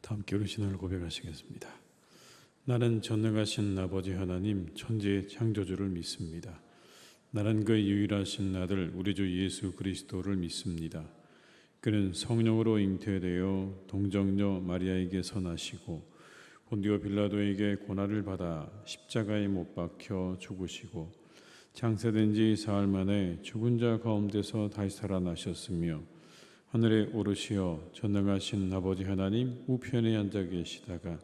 다 함께 우리 신앙을 고백하시겠습니다. 나는 전능하신 아버지 하나님 천지의 창조주를 믿습니다. 나는 그 유일하신 아들 우리 주 예수 그리스도를 믿습니다. 그는 성령으로 잉태되어 동정녀 마리아에게서 나시고 본디오 빌라도에게 고난을 받아 십자가에 못 박혀 죽으시고 장사된 지 사흘 만에 죽은 자 가운데서 다시 살아나셨으며 하늘에 오르시어 전능하신 아버지 하나님 우편에 앉아 계시다가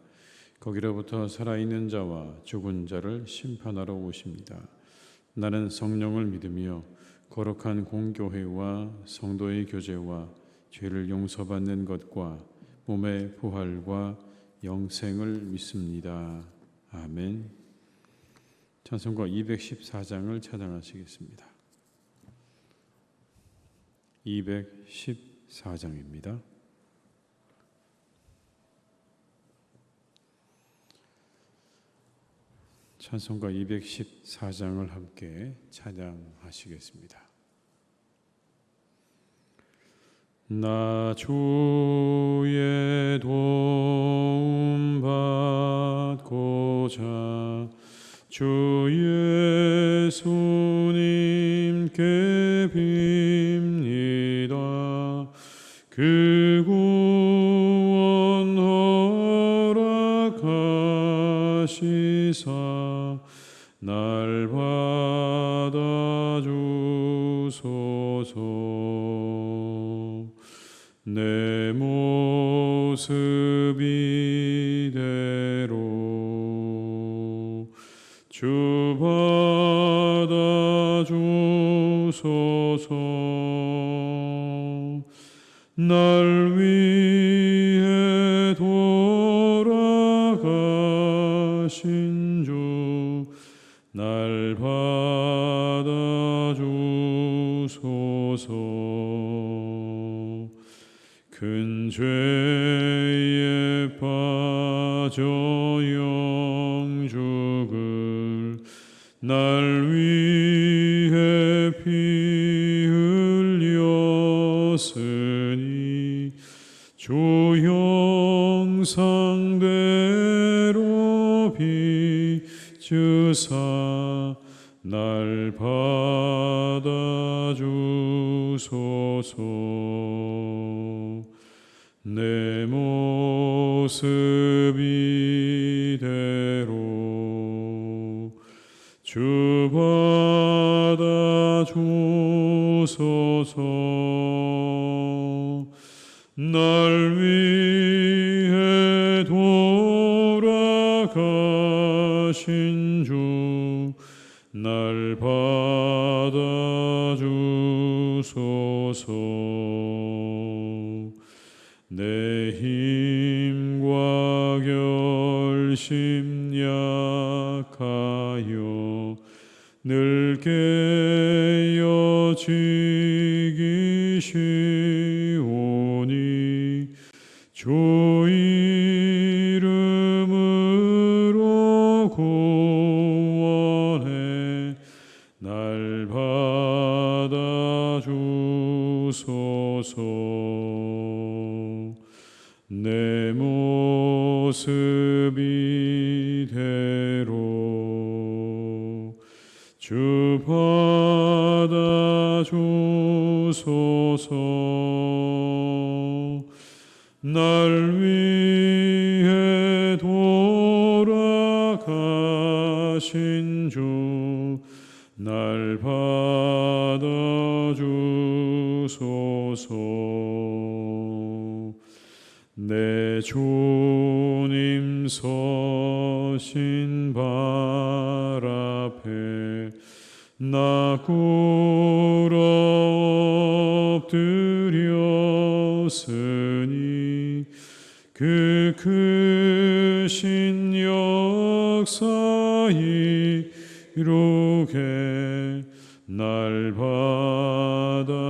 거기로부터 살아있는 자와 죽은 자를 심판하러 오십니다. 나는 성령을 믿으며 거룩한 공교회와 성도의 교제와 죄를 용서받는 것과 몸의 부활과 영생을 믿습니다. 아멘. 찬송가 214장을 찬양하시겠습니다. 214장입니다. 찬송가 214장을 함께 찬양하시겠습니다. 나 주의 도움 받고자 주 예수님께 빕니다. 그 구원 허락하시사 날 받아주소서. 내 모습 이대로 주 받아주소서. 날 위해 돌아가신 주 날 받아주소서. 큰 죄에 빠져 영죽을 날 위해 피 흘렸으니 주 형상대로 비추사 날 받아주소서. 내 모습 이대로 주 받아주소서. 날 위해 돌아가신 주 날 받아주소서. 내 힘과 결심 약하여 늘 깨어지기 쉬우니 주 이름으로 구원해 날 받아주소서. 내 모습 이대로 주 받아주소서. 날 위해 돌아가신 주 날 받아주소서. 내 주님 서신 발 앞에 나 꿇어 엎드렸으니 그 크신 역사 이루게 날 받아주소서.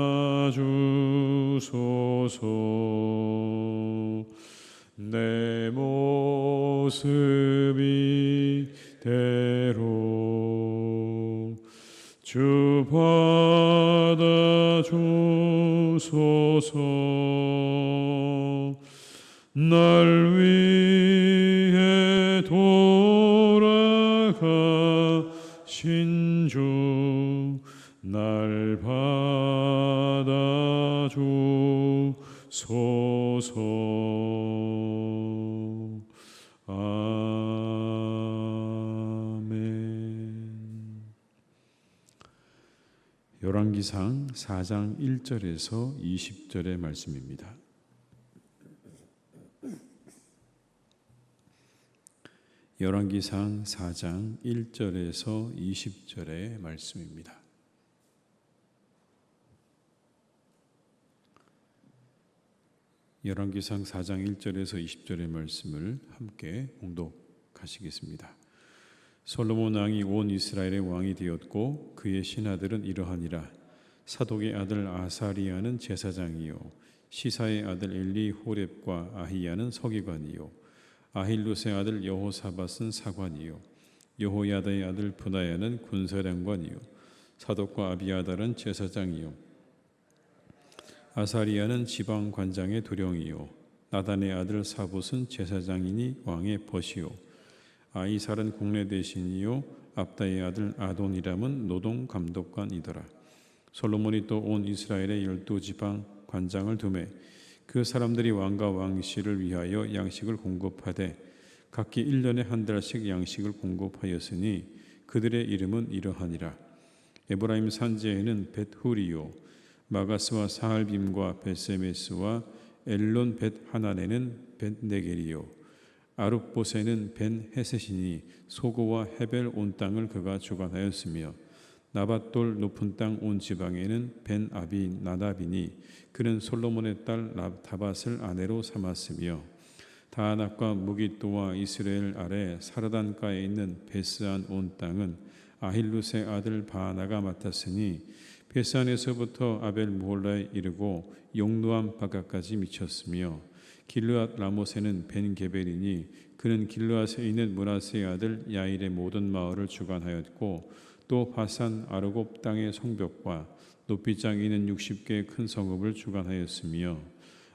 내 모습 이대로 주 받아주소서. 날 위해 돌아가신 주 날 받아주소서. 아멘. 열왕기상 4장 1절에서 20절의 말씀입니다. 열왕기상 4장 1절에서 20절의 말씀입니다. 열왕기상 4장 1절에서 20절의 말씀을 함께 봉독하시겠습니다. 솔로몬 왕이 온 이스라엘의 왕이 되었고 그의 신하들은 이러하니라. 사독의 아들 아사리야는 제사장이요 시사의 아들 엘리 호렙과 아히야는 서기관이요 아힐룻의 아들 여호사밧은 사관이요 여호야다의 아들 브나야는 군사령관이요 사독과 아비아달은 제사장이요 아사리야는 지방관장의 도령이요 나단의 아들 사봇은 제사장이니 왕의 벗이요 아이살은 국내 대신이요 압다의 아들 아도니람은 노동 감독관이더라. 솔로몬이 또 온 이스라엘의 12지방 관장을 두매 그 사람들이 왕과 왕실을 위하여 양식을 공급하되 각기 1년에 한 달씩 양식을 공급하였으니 그들의 이름은 이러하니라. 에브라임 산지에는 벳후리요 마가스와 사할빔과 벳세메스와 엘론 벳하난에는 벳네겔이요 아룹봇에는 벤 헤셋이니 소고와 헤벨 온 땅을 그가 주관하였으며 나밧돌 높은 땅 온 지방에는 벤 아비 나답이니 그는 솔로몬의 딸 다밧을 아내로 삼았으며 다하낙과 무깃도와 이스라엘 아래 사르단가에 있는 베스안 온 땅은 아힐룻의 아들 바하나가 맡았으니 베스안에서부터 아벨 무홀라에 이르고 용누암 바가까지 미쳤으며 길르앗 라못에는 벤 게벨이니 그는 길르앗에 있는 므낫세의 아들 야일의 모든 마을을 주관하였고 또 바산 아르곱 땅의 성벽과 높이장이 있는 60개의 큰 성읍을 주관하였으며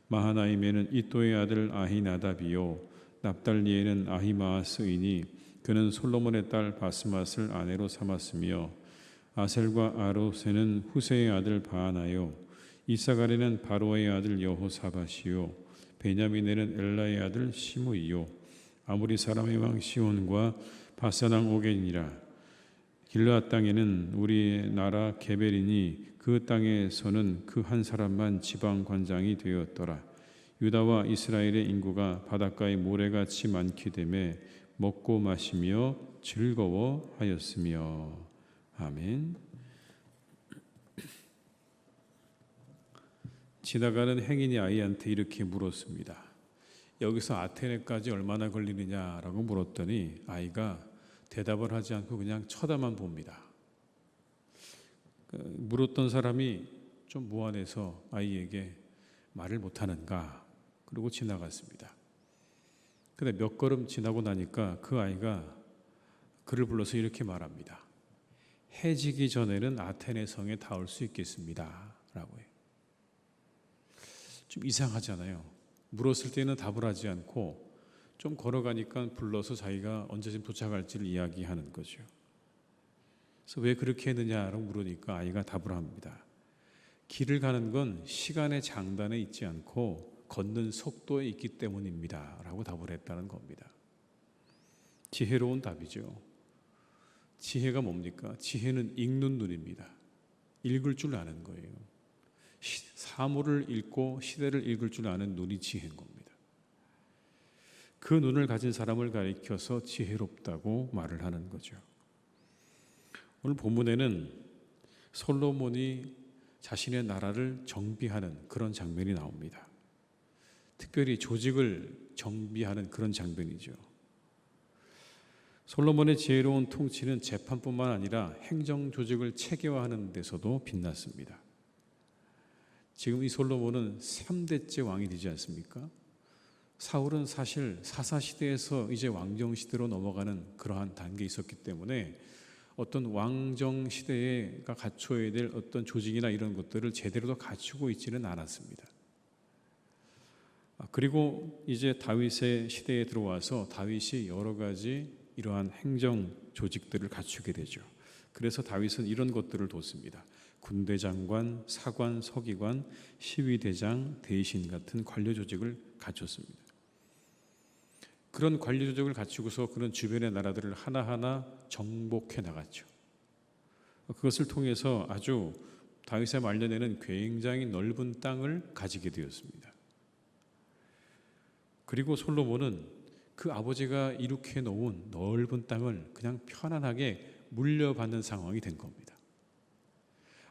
마하나임에는 이또의 아들 아히나답이요 납달리에는 아히마아스이니 그는 솔로몬의 딸 바스맛을 아내로 삼았으며 아셀과 아롯에는 후세의 아들 바하나요 이사갈에는 바로의 아들 여호사밧이요 베냐민에는 엘라의 아들 시므이요 아모리 사람의 왕 시온과 바산 왕 오겐이라. 길르앗 땅에는 우리의 나라 게벨이니 그 땅에서는 그 한 사람만 지방 관장이 되었더라. 유다와 이스라엘의 인구가 바닷가의 모래같이 많기 때문에 먹고 마시며 즐거워하였으며. 아멘. 지나가는 행인이 아이한테 이렇게 물었습니다. 여기서 아테네까지 얼마나 걸리느냐라고 물었더니 아이가 대답을 하지 않고 그냥 쳐다만 봅니다. 물었던 사람이 좀 무안해서 아이에게 말을 못하는가 그러고 지나갔습니다. 근데 몇 걸음 지나고 나니까 그 아이가 그를 불러서 이렇게 말합니다. 해지기 전에는 아테네 성에 닿을 수 있겠습니다 라고 해요. 좀 이상하잖아요. 물었을 때는 답을 하지 않고 좀 걸어가니까 불러서 자기가 언제쯤 도착할지를 이야기하는 거죠. 그래서 왜 그렇게 했느냐라고 물으니까 아이가 답을 합니다. 길을 가는 건 시간의 장단에 있지 않고 걷는 속도에 있기 때문입니다 라고 답을 했다는 겁니다. 지혜로운 답이죠. 지혜가 뭡니까? 지혜는 읽는 눈입니다. 읽을 줄 아는 거예요. 사물을 읽고 시대를 읽을 줄 아는 눈이 지혜인 겁니다. 그 눈을 가진 사람을 가리켜서 지혜롭다고 말을 하는 거죠. 오늘 본문에는 솔로몬이 자신의 나라를 정비하는 그런 장면이 나옵니다. 특별히 조직을 정비하는 그런 장면이죠. 솔로몬의 지혜로운 통치는 재판뿐만 아니라 행정 조직을 체계화하는 데서도 빛났습니다. 지금 이 솔로몬은 3대째 왕이 되지 않습니까? 사울은 사실 사사시대에서 이제 왕정시대로 넘어가는 그러한 단계에 있었기 때문에 어떤 왕정시대가 갖춰야 될 어떤 조직이나 이런 것들을 제대로 갖추고 있지는 않았습니다. 그리고 이제 다윗의 시대에 들어와서 다윗이 여러 가지 이러한 행정 조직들을 갖추게 되죠. 그래서 다윗은 이런 것들을 뒀습니다. 군대 장관, 사관, 서기관, 시위대장, 대신 같은 관료 조직을 갖췄습니다. 그런 관료 조직을 갖추고서 그런 주변의 나라들을 하나하나 정복해 나갔죠. 그것을 통해서 아주 다윗의 말년에는 굉장히 넓은 땅을 가지게 되었습니다. 그리고 솔로몬은 그 아버지가 이룩해 놓은 넓은 땅을 그냥 편안하게 물려받는 상황이 된 겁니다.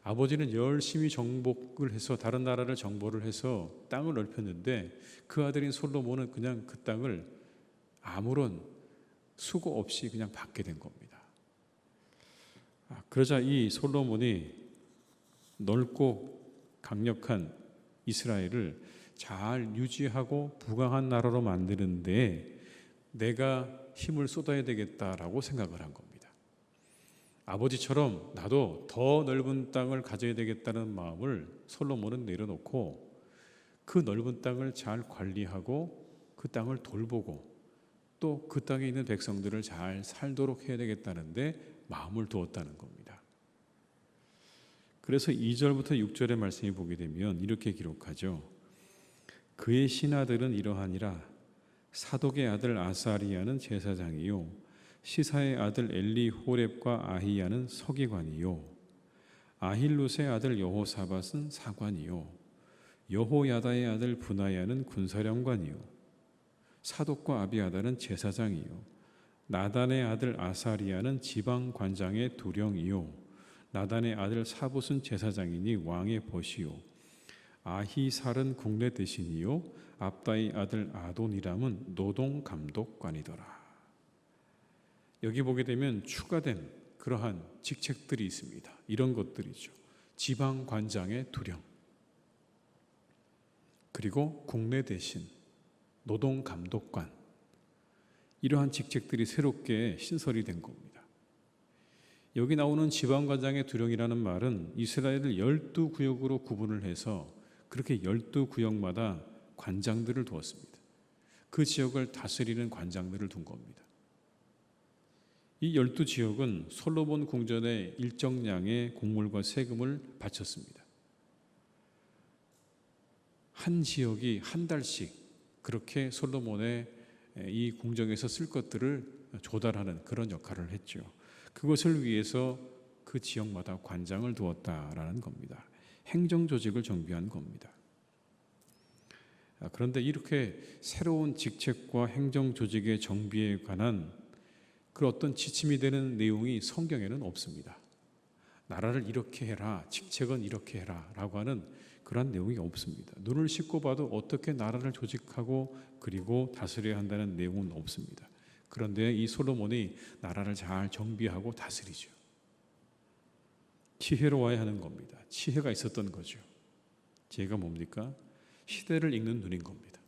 아버지는 열심히 정복을 해서 다른 나라를 정복을 해서 땅을 넓혔는데 그 아들인 솔로몬은 그냥 그 땅을 아무런 수고 없이 그냥 받게 된 겁니다. 그러자 이 솔로몬이 넓고 강력한 이스라엘을 잘 유지하고 부강한 나라로 만드는데 내가 힘을 쏟아야 되겠다라고 생각을 한 겁니다. 아버지처럼 나도 더 넓은 땅을 가져야 되겠다는 마음을 솔로몬은 내려놓고 그 넓은 땅을 잘 관리하고 그 땅을 돌보고 또 그 땅에 있는 백성들을 잘 살도록 해야 되겠다는데 마음을 두었다는 겁니다. 그래서 2절부터 6절의 말씀이 보게 되면 이렇게 기록하죠. 그의 신하들은 이러하니라. 사독의 아들 아사리야는 제사장이요 시사의 아들 엘리호렙과 아히야는 서기관이요 아힐룻의 아들 여호사밧은 사관이요 여호야다의 아들 분하야는 군사령관이요 사독과 아비아달은 제사장이요 나단의 아들 아사리야는 지방관장의 두령이요 나단의 아들 사봇은 제사장이니 왕의 벗이요 아히살은 국내 대신이요 압다의 아들 아도니람은 노동감독관이더라. 여기 보게 되면 추가된 그러한 직책들이 있습니다. 이런 것들이죠. 지방관장의 두령, 그리고 국내 대신, 노동감독관, 이러한 직책들이 새롭게 신설이 된 겁니다. 여기 나오는 지방관장의 두령이라는 말은 이스라엘을 12구역으로 구분을 해서 그렇게 12구역마다 관장들을 두었습니다. 그 지역을 다스리는 관장들을 둔 겁니다. 이 12지역은 솔로몬 궁전에 일정량의 곡물과 세금을 바쳤습니다. 한 지역이 한 달씩 그렇게 솔로몬의 이 궁정에서 쓸 것들을 조달하는 그런 역할을 했죠. 그것을 위해서 그 지역마다 관장을 두었다라는 겁니다. 행정 조직을 정비한 겁니다. 그런데 이렇게 새로운 직책과 행정 조직의 정비에 관한 그 어떤 지침이 되는 내용이 성경에는 없습니다. 나라를 이렇게 해라, 직책은 이렇게 해라 라고 하는 그런 내용이 없습니다. 눈을 씻고 봐도 어떻게 나라를 조직하고 그리고 다스려야 한다는 내용은 없습니다. 그런데 이 솔로몬이 나라를 잘 정비하고 다스리죠. 지혜로워야 하는 겁니다. 지혜가 있었던 거죠. 지혜가 뭡니까? 시대를 읽는 눈인 겁니다.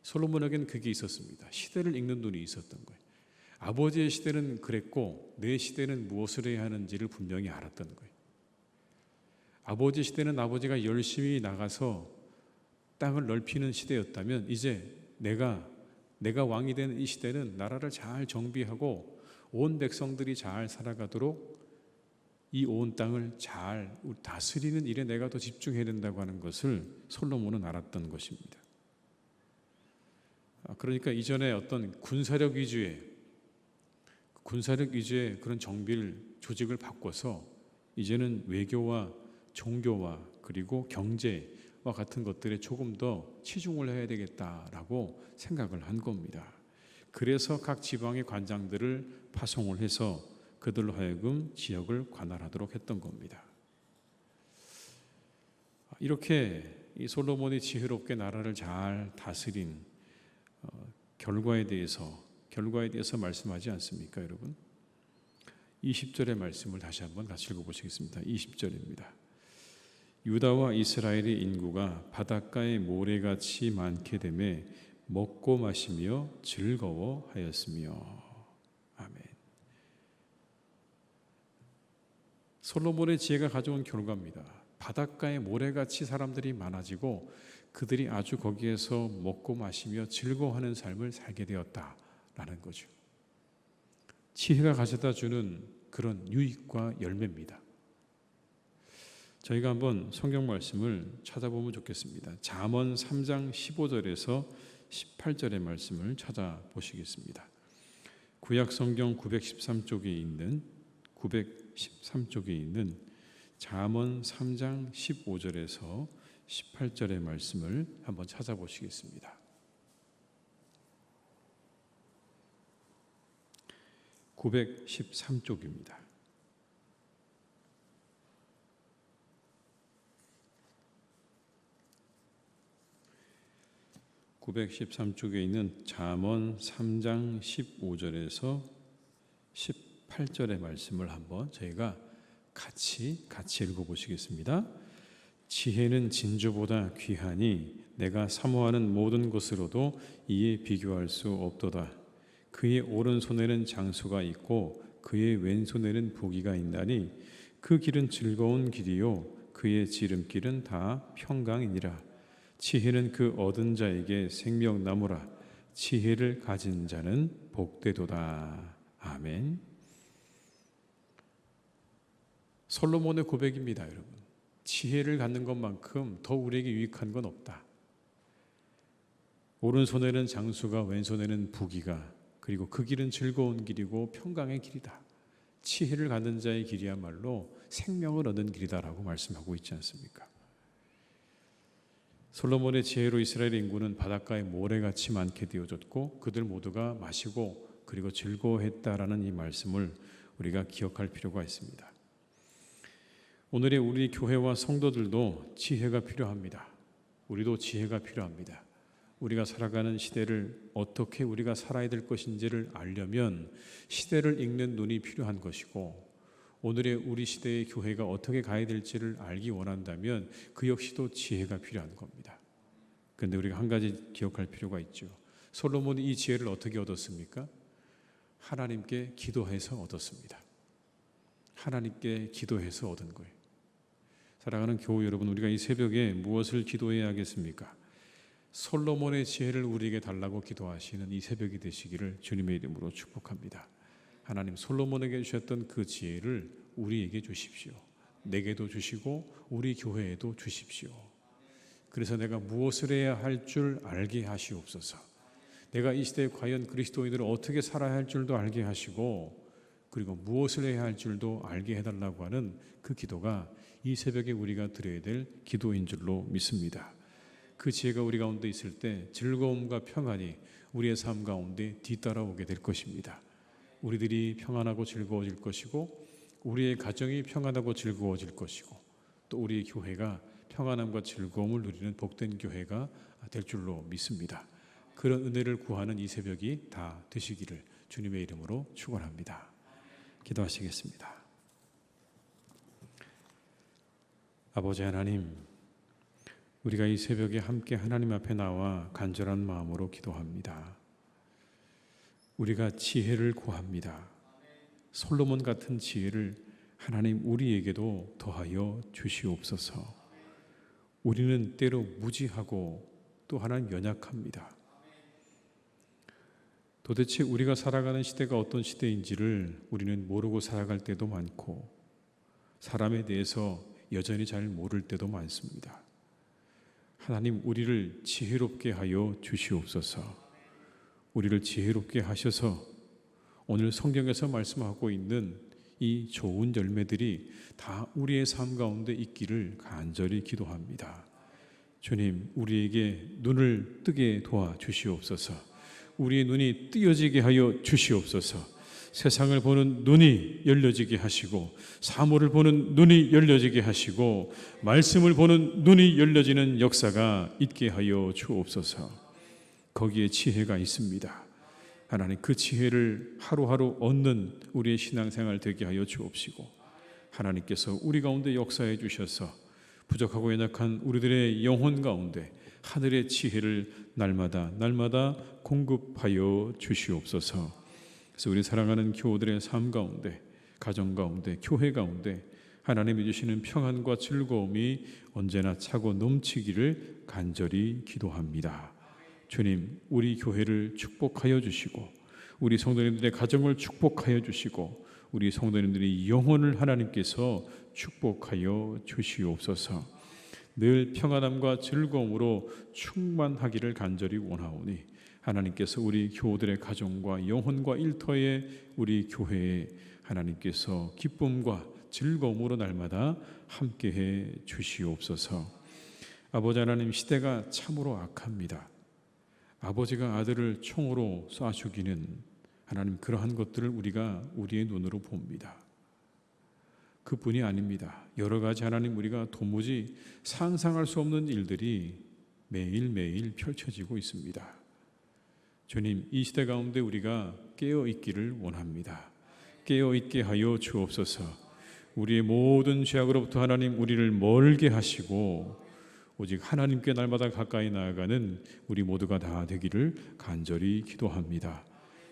솔로몬에게는 그게 있었습니다. 시대를 읽는 눈이 있었던 거예요. 아버지의 시대는 그랬고 내 시대는 무엇을 해야 하는지를 분명히 알았던 거예요. 아버지 시대는 아버지가 열심히 나가서 땅을 넓히는 시대였다면 이제 내가 왕이 된 이 시대는 나라를 잘 정비하고 온 백성들이 잘 살아가도록 이 온 땅을 잘 다스리는 일에 내가 더 집중해야 된다고 하는 것을 솔로몬은 알았던 것입니다. 그러니까 이전에 어떤 군사력 위주의 그런 정비를 조직을 바꿔서 이제는 외교와 종교와 그리고 경제와 같은 것들에 조금 더 치중을 해야 되겠다라고 생각을 한 겁니다. 그래서 각 지방의 관장들을 파송을 해서 그들로 하여금 지역을 관할하도록 했던 겁니다. 이렇게 이 솔로몬이 지혜롭게 나라를 잘 다스린 결과에 대해서 말씀하지 않습니까, 여러분? 20절의 말씀을 다시 한번 같이 읽어보시겠습니다. 20절입니다. 유다와 이스라엘의 인구가 바닷가의 모래같이 많게 되매 먹고 마시며 즐거워하였으며. 아멘. 솔로몬의 지혜가 가져온 결과입니다. 바닷가의 모래같이 사람들이 많아지고 그들이 아주 거기에서 먹고 마시며 즐거워하는 삶을 살게 되었다라는 거죠. 지혜가 가져다 주는 그런 유익과 열매입니다. 저희가 한번 성경 말씀을 찾아보면 좋겠습니다. 잠언 3장 15절에서 18절의 말씀을 찾아보시겠습니다. 구약 성경 913쪽에 있는 잠언 3장 15절에서 18절의 말씀을 한번 찾아보시겠습니다. 913쪽입니다. (913쪽에) 있는 잠언 3장 15절에서 18절의 말씀을 한번 저희가 같이 읽어보시겠습니다. 지혜는 진주보다 귀하니 내가 사모하는 모든 것으로도 이에 비교할 수 없도다. 그의 오른손에는 장수가 있고 그의 왼손에는 부귀가 있나니 그 길은 즐거운 길이요 그의 지름길은 다 평강이니라. 지혜는 그 얻은 자에게 생명나무라. 지혜를 가진 자는 복되도다. 아멘. 솔로몬의 고백입니다, 여러분. 지혜를 갖는 것만큼 더 우리에게 유익한 건 없다. 오른손에는 장수가, 왼손에는 부귀가, 그리고 그 길은 즐거운 길이고 평강의 길이다. 지혜를 갖는 자의 길이야말로 생명을 얻는 길이다라고 말씀하고 있지 않습니까? 솔로몬의 지혜로 이스라엘 인구는 바닷가에 모래같이 많게 되어졌고 그들 모두가 마시고 그리고 즐거워했다라는 이 말씀을 우리가 기억할 필요가 있습니다. 오늘의 우리 교회와 성도들도 지혜가 필요합니다. 우리도 지혜가 필요합니다. 우리가 살아가는 시대를 어떻게 우리가 살아야 될 것인지를 알려면 시대를 읽는 눈이 필요한 것이고, 오늘의 우리 시대의 교회가 어떻게 가야 될지를 알기 원한다면 그 역시도 지혜가 필요한 겁니다. 그런데 우리가 한 가지 기억할 필요가 있죠. 솔로몬이 이 지혜를 어떻게 얻었습니까? 하나님께 기도해서 얻었습니다. 하나님께 기도해서 얻은 거예요. 사랑하는 교우 여러분, 우리가 이 새벽에 무엇을 기도해야 하겠습니까? 솔로몬의 지혜를 우리에게 달라고 기도하시는 이 새벽이 되시기를 주님의 이름으로 축복합니다. 하나님, 솔로몬에게 주셨던 그 지혜를 우리에게 주십시오. 내게도 주시고 우리 교회에도 주십시오. 그래서 내가 무엇을 해야 할 줄 알게 하시옵소서. 내가 이 시대에 과연 그리스도인들을 어떻게 살아야 할 줄도 알게 하시고, 그리고 무엇을 해야 할 줄도 알게 해달라고 하는 그 기도가 이 새벽에 우리가 드려야 될 기도인 줄로 믿습니다. 그 지혜가 우리 가운데 있을 때 즐거움과 평안이 우리의 삶 가운데 뒤따라오게 될 것입니다. 우리들이 평안하고 즐거워질 것이고, 우리의 가정이 평안하고 즐거워질 것이고, 또 우리의 교회가 평안함과 즐거움을 누리는 복된 교회가 될 줄로 믿습니다. 그런 은혜를 구하는 이 새벽이 다 되시기를 주님의 이름으로 축원합니다. 기도하시겠습니다. 아버지 하나님, 우리가 이 새벽에 함께 하나님 앞에 나와 간절한 마음으로 기도합니다. 우리가 지혜를 구합니다. 솔로몬 같은 지혜를 하나님 우리에게도 더하여 주시옵소서. 우리는 때로 무지하고 또 하나는 연약합니다. 도대체 우리가 살아가는 시대가 어떤 시대인지를 우리는 모르고 살아갈 때도 많고, 사람에 대해서 여전히 잘 모를 때도 많습니다. 하나님, 우리를 지혜롭게 하여 주시옵소서. 우리를 지혜롭게 하셔서 오늘 성경에서 말씀하고 있는 이 좋은 열매들이 다 우리의 삶 가운데 있기를 간절히 기도합니다. 주님, 우리에게 눈을 뜨게 도와주시옵소서. 우리의 눈이 뜨여지게 하여 주시옵소서. 세상을 보는 눈이 열려지게 하시고, 사물을 보는 눈이 열려지게 하시고, 말씀을 보는 눈이 열려지는 역사가 있게 하여 주옵소서. 거기에 지혜가 있습니다. 하나님, 그 지혜를 하루하루 얻는 우리의 신앙생활 되게 하여 주옵시고, 하나님께서 우리 가운데 역사해 주셔서 부족하고 연약한 우리들의 영혼 가운데 하늘의 지혜를 날마다 공급하여 주시옵소서. 그래서 우리 사랑하는 교우들의 삶 가운데, 가정 가운데, 교회 가운데 하나님이 주시는 평안과 즐거움이 언제나 차고 넘치기를 간절히 기도합니다. 주님, 우리 교회를 축복하여 주시고 우리 성도님들의 가정을 축복하여 주시고 우리 성도님들의 영혼을 하나님께서 축복하여 주시옵소서. 늘 평안함과 즐거움으로 충만하기를 간절히 원하오니 하나님께서 우리 교우들의 가정과 영혼과 일터에 우리 교회에 하나님께서 기쁨과 즐거움으로 날마다 함께해 주시옵소서. 아버지 하나님, 시대가 참으로 악합니다. 아버지가 아들을 총으로 쏴 죽이는 하나님, 그러한 것들을 우리가 우리의 눈으로 봅니다. 그뿐이 아닙니다. 여러 가지 하나님, 우리가 도무지 상상할 수 없는 일들이 매일매일 펼쳐지고 있습니다. 주님, 이 시대 가운데 우리가 깨어있기를 원합니다. 깨어있게 하여 주옵소서. 우리의 모든 죄악으로부터 하나님 우리를 멀게 하시고 오직 하나님께 날마다 가까이 나아가는 우리 모두가 다 되기를 간절히 기도합니다.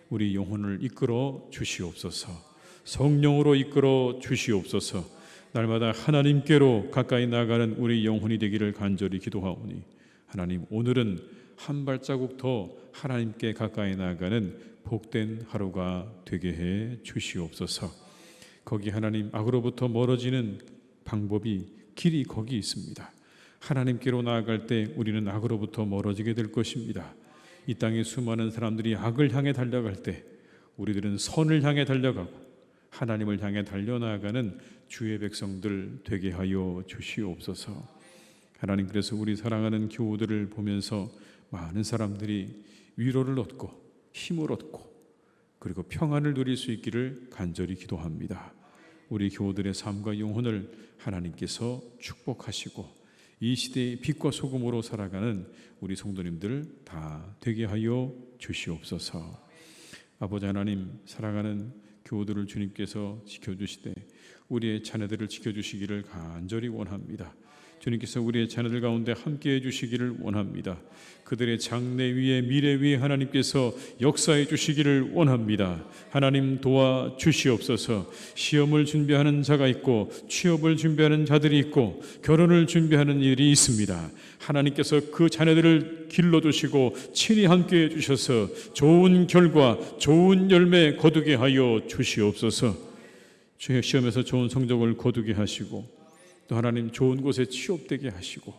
우리 영혼을 이끌어 주시옵소서. 성령으로 이끌어 주시옵소서. 날마다 하나님께로 가까이 나아가는 우리 영혼이 되기를 간절히 기도하오니 하나님, 오늘은 한 발자국 더 하나님께 가까이 나아가는 복된 하루가 되게 해 주시옵소서. 거기 하나님, 악으로부터 멀어지는 방법이, 길이 거기 있습니다. 하나님께로 나아갈 때 우리는 악으로부터 멀어지게 될 것입니다. 이 땅에 수많은 사람들이 악을 향해 달려갈 때 우리들은 선을 향해 달려가고 하나님을 향해 달려나가는 주의 백성들 되게 하여 주시옵소서. 하나님, 그래서 우리 사랑하는 교우들을 보면서 많은 사람들이 위로를 얻고 힘을 얻고 그리고 평안을 누릴 수 있기를 간절히 기도합니다. 우리 교우들의 삶과 영혼을 하나님께서 축복하시고 이 시대의 빛과 소금으로 살아가는 우리 성도님들 다 되게 하여 주시옵소서. 아버지 하나님, 사랑하는 교우들을 주님께서 지켜주시되 우리의 자녀들을 지켜주시기를 간절히 원합니다. 주님께서 우리의 자녀들 가운데 함께해 주시기를 원합니다. 그들의 장래 위에, 미래 위에 하나님께서 역사해 주시기를 원합니다. 하나님, 도와 주시옵소서. 시험을 준비하는 자가 있고 취업을 준비하는 자들이 있고 결혼을 준비하는 일이 있습니다. 하나님께서 그 자녀들을 길러주시고 친히 함께해 주셔서 좋은 결과, 좋은 열매 거두게 하여 주시옵소서. 시험에서 좋은 성적을 거두게 하시고 또 하나님, 좋은 곳에 취업되게 하시고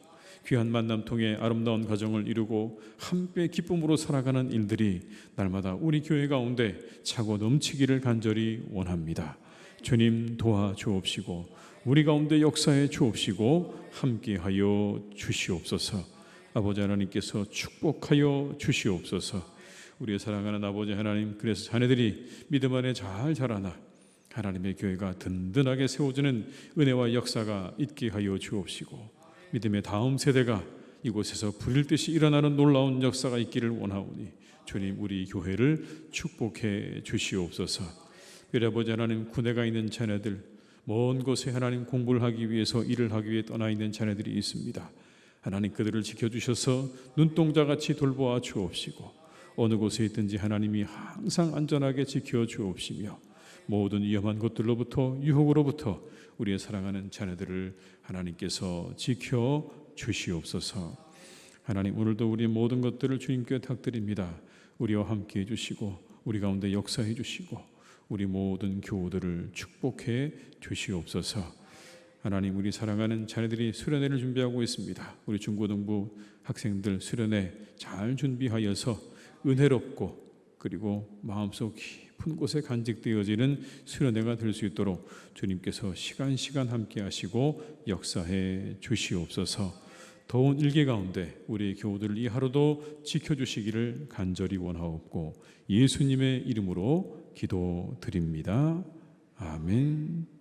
귀한 만남 통해 아름다운 가정을 이루고 함께 기쁨으로 살아가는 일들이 날마다 우리 교회 가운데 차고 넘치기를 간절히 원합니다. 주님, 도와주옵시고 우리 가운데 역사해 주옵시고 함께하여 주시옵소서. 아버지 하나님께서 축복하여 주시옵소서. 우리의 사랑하는 아버지 하나님, 그래서 자녀들이 믿음 안에 잘 자라나 하나님의 교회가 든든하게 세워지는 은혜와 역사가 있게 하여 주옵시고 믿음의 다음 세대가 이곳에서 불릴 듯이 일어나는 놀라운 역사가 있기를 원하오니 주님, 우리 교회를 축복해 주시옵소서. 우리 아버지 하나님, 군대가 있는 자녀들, 먼 곳에 하나님 공부를 하기 위해서 일을 하기 위해 떠나 있는 자녀들이 있습니다. 하나님, 그들을 지켜주셔서 눈동자같이 돌보아 주옵시고 어느 곳에 있든지 하나님이 항상 안전하게 지켜 주옵시며 모든 위험한 것들로부터, 유혹으로부터 우리의 사랑하는 자녀들을 하나님께서 지켜 주시옵소서. 하나님, 오늘도 우리의 모든 것들을 주님께 탁드립니다. 우리와 함께 해주시고 우리 가운데 역사해 주시고 우리 모든 교우들을 축복해 주시옵소서. 하나님, 우리 사랑하는 자녀들이 수련회를 준비하고 있습니다. 우리 중고등부 학생들 수련회 잘 준비하여서 은혜롭고 그리고 마음속 깊은 곳에 간직되어지는 수련회가 될 수 있도록 주님께서 시간 함께 하시고 역사해 주시옵소서. 더운 일기 가운데 우리 교우들을 이 하루도 지켜주시기를 간절히 원하옵고 예수님의 이름으로 기도드립니다. 아멘.